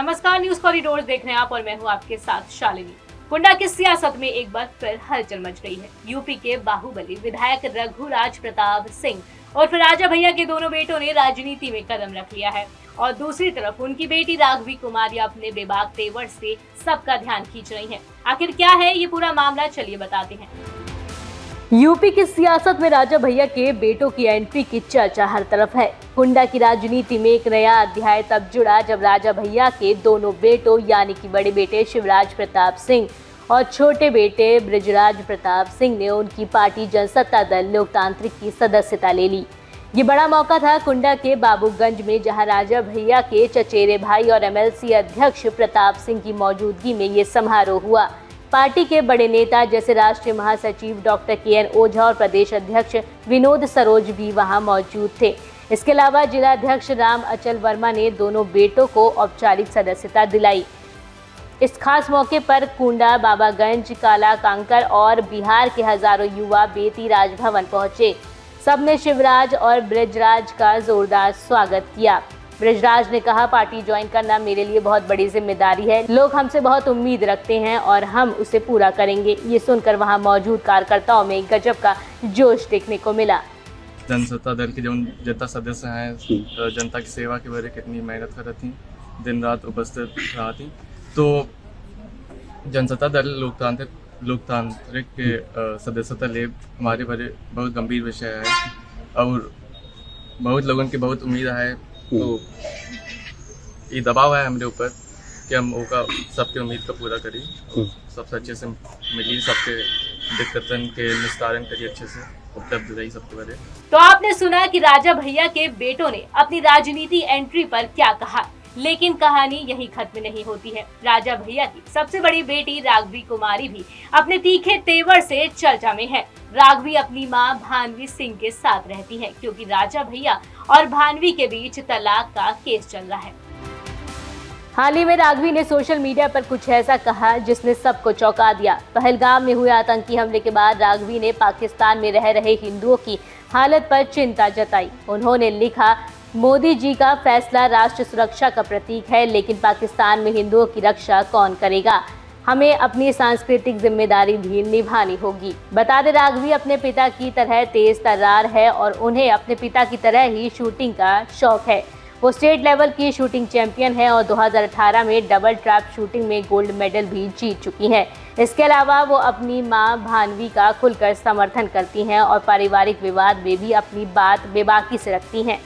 नमस्कार, news corridor देख रहे हैं आप और मैं हूं आपके साथ शालिनी। कुंडा की सियासत में एक बार फिर हलचल मच गई है। यूपी के बाहुबली विधायक रघुराज प्रताप सिंह और फिर राजा भैया के दोनों बेटों ने राजनीति में कदम रख लिया है और दूसरी तरफ उनकी बेटी राघवी कुमारी अपने बेबाक तेवर से सबका ध्यान खींच रही है। आखिर क्या है ये पूरा मामला, चलिए बताते हैं। यूपी की सियासत में राजा भैया के बेटों की एंट्री की चर्चा हर तरफ है। कुंडा की राजनीति में एक नया अध्याय तब जुड़ा जब राजा भैया के दोनों बेटों यानी कि बड़े बेटे शिवराज प्रताप सिंह और छोटे बेटे बृजराज प्रताप सिंह ने उनकी पार्टी जनसत्ता दल लोकतांत्रिक की सदस्यता ले ली। ये बड़ा मौका था कुंडा के बाबूगंज में, जहां राजा भैया के चचेरे भाई और एमएलसी अध्यक्ष प्रताप सिंह की मौजूदगी में ये समारोह हुआ। पार्टी के बड़े नेता जैसे राष्ट्रीय महासचिव डॉक्टर के.एन. ओझा और प्रदेश अध्यक्ष विनोद सरोज भी वहां मौजूद थे। इसके अलावा जिला अध्यक्ष राम अचल वर्मा ने दोनों बेटों को औपचारिक सदस्यता दिलाई। इस खास मौके पर कुंडा, बाबागंज, काला कांकर और बिहार के हजारों युवा बेती राजभवन पहुंचे। सबने शिवराज और बृजराज का जोरदार स्वागत किया। बृजराज ने कहा, पार्टी ज्वाइन करना मेरे लिए बहुत बड़ी जिम्मेदारी है। लोग हमसे बहुत उम्मीद रखते हैं और हम उसे पूरा करेंगे। ये सुनकर वहां मौजूद कार्यकर्ताओं में गजब का जोश देखने को मिला। जनसत्ता दल के जो जनता सदस्य हैं, जनता की सेवा के बारे कितनी मेहनत कर रही थी, दिन रात उपस्थित रहा थी। तो जनसत्ता दल लोकतांत्रिक के सदस्यता ले हमारे बारे बहुत गंभीर विषय है और बहुत लोगों की बहुत उम्मीद है। तो ये दबाव है हमारे ऊपर कि हम सबके उम्मीद का पूरा करें, सबसे अच्छे से मिली, सबके दिक्कतन के निस्तारण करिए, अच्छे से उपलब्ध रही सबके बारे। तो आपने सुना कि राजा भैया के बेटों ने अपनी राजनीति एंट्री पर क्या कहा, लेकिन कहानी यही खत्म नहीं होती है। राजा भैया की सबसे बड़ी बेटी राघवी कुमारी भी अपने तीखे तेवर से चर्चा में है। राघवी अपनी मां भानवी सिंह के साथ रहती है क्योंकि राजा भैया और भानवी के बीच तलाक का केस चल रहा है। हाल ही में राघवी ने सोशल मीडिया पर कुछ ऐसा कहा जिसने सबको चौंका दिया। पहलगाम में हुए आतंकी हमले के बाद राघवी ने पाकिस्तान में रह रहे हिंदुओं की हालत पर चिंता जताई। उन्होंने लिखा, मोदी जी का फैसला राष्ट्र सुरक्षा का प्रतीक है, लेकिन पाकिस्तान में हिंदुओं की रक्षा कौन करेगा? हमें अपनी सांस्कृतिक जिम्मेदारी भी निभानी होगी। बता दें, राघवी अपने पिता की तरह तेज तर्रार है और उन्हें अपने पिता की तरह ही शूटिंग का शौक है। वो स्टेट लेवल की शूटिंग चैंपियन है और 2018 में डबल ट्रैप शूटिंग में गोल्ड मेडल भी जीत चुकी हैं। इसके अलावा वो अपनी मां भानवी का खुलकर समर्थन करती हैं और पारिवारिक विवाद में भी अपनी बात बेबाकी से रखती हैं।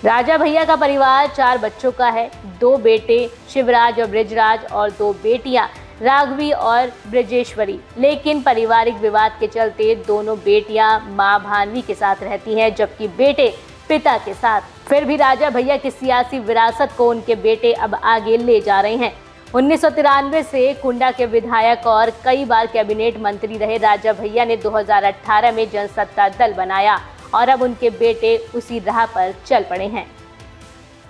राजा भैया का परिवार 4 बच्चों का है, 2 बेटे शिवराज और बृजराज और 2 बेटियां राघवी और ब्रजेश्वरी। लेकिन पारिवारिक विवाद के चलते दोनों बेटियां मां भानवी के साथ रहती हैं, जबकि बेटे पिता के साथ। फिर भी राजा भैया की सियासी विरासत को उनके बेटे अब आगे ले जा रहे हैं। 1993 से कुंडा के विधायक और कई बार कैबिनेट मंत्री रहे राजा भैया ने 2018 में जनसत्ता दल बनाया और अब उनके बेटे उसी राह पर चल पड़े हैं।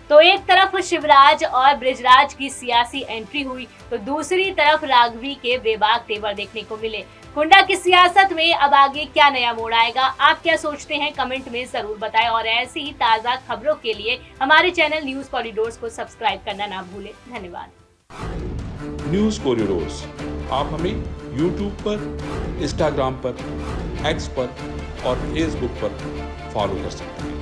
तो एक तरफ शिवराज और बृजराज की सियासी एंट्री हुई तो दूसरी तरफ राघवी के बेबाक तेवर देखने को मिले। कुंडा की सियासत में अब आगे क्या नया मोड़ आएगा, आप क्या सोचते हैं, कमेंट में जरूर बताएं और ऐसी ही ताज़ा खबरों के लिए हमारे चैनल न्यूज कॉरिडोर्स को सब्सक्राइब करना ना भूलें। धन्यवाद। न्यूज कॉरिडोर्स आप हमें यूट्यूब पर, इंस्टाग्राम पर, एक्स पर और फेसबुक पर फॉलो कर सकते हैं।